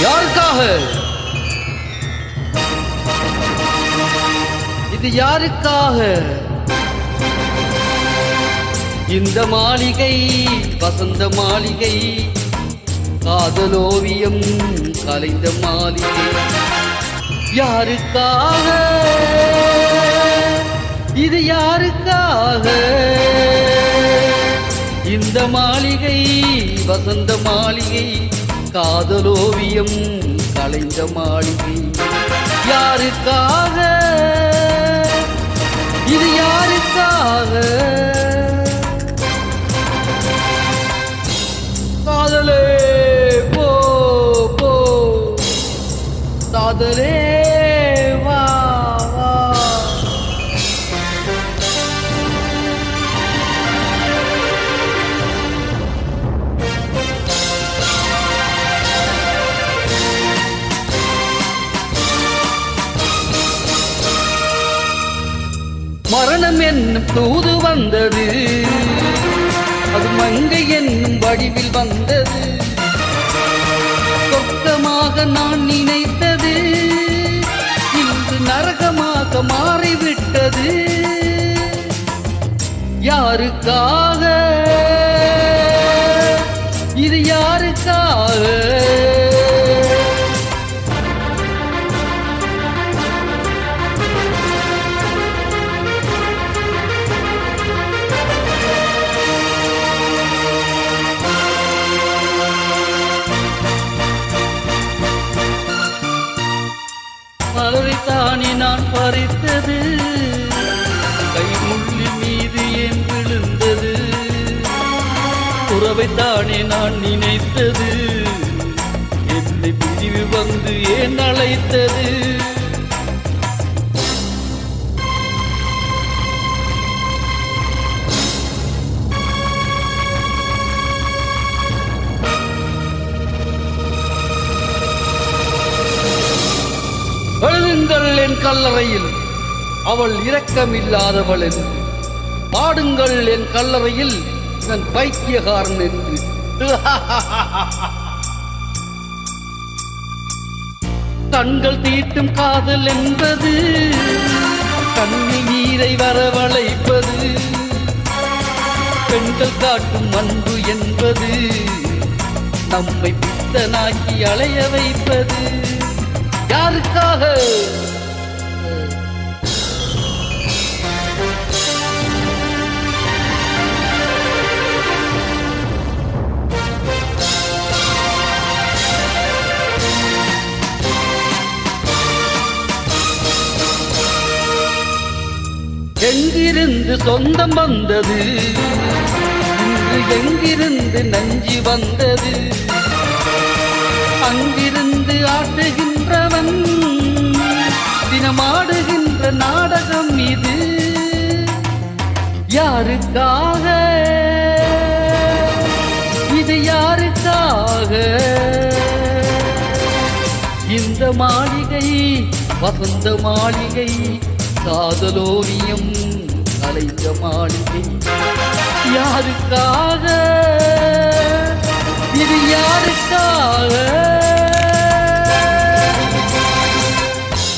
யாருக்காக? இது யாருக்காக? இந்த மாளிகை வசந்த மாளிகை, காதலோவியம் கலைந்த மாளிகை. யாருக்காக? இது யாருக்காக? இந்த மாளிகை வசந்த மாளிகை, காதலோவியம் கலைந்த மாளிகை. யாருக்காக? இது யாருக்காக? காதலே போ போ, காதலே வா வா. மரணம் என்னும் தூது வந்தது, அது மங்கை என்னும் வடிவில் வந்தது. சொர்க்கமாக நான் நினைத்தது இன்று நரகமாக மாறிவிட்டது. யாருக்காக? இது யாருக்காக? மலரைத்தானே நான் பறித்தது, கை முள்ளி மீது ஏன் விழுந்தது? உறவைத்தானே நான் நினைத்தது, என்னை பிரிவு வந்து ஏன் அழைத்தது? எழுதுங்கள் என் கல்லறையில் அவள் இரக்கமில்லாதவள் என்று, பாடுங்கள் என் கல்லறையில் இவன் பைத்தியகாரன் என்று. கண்கள் தீட்டும் காதல் என்பது கண்ணி நீரை வரவழைப்பது, பெண்கள் காட்டும் அன்பு என்பது நம்மை பித்தனாக்கி அலைய வைப்பது. யாருக்காக? எங்கிருந்து சொந்தம் வந்தது, இன்று எங்கிருந்து நஞ்சி வந்தது? அங்கிருந்து ஆட்டுகின்றவன் தினமாடுகின்ற நாடகம் இது. யாருக்காக? இது யாருக்காக? இந்த மாளிகை வசந்த மாளிகை, காதலோவியம் கலைந்த மாளிகை. யாருக்காக? இது யாருக்காக?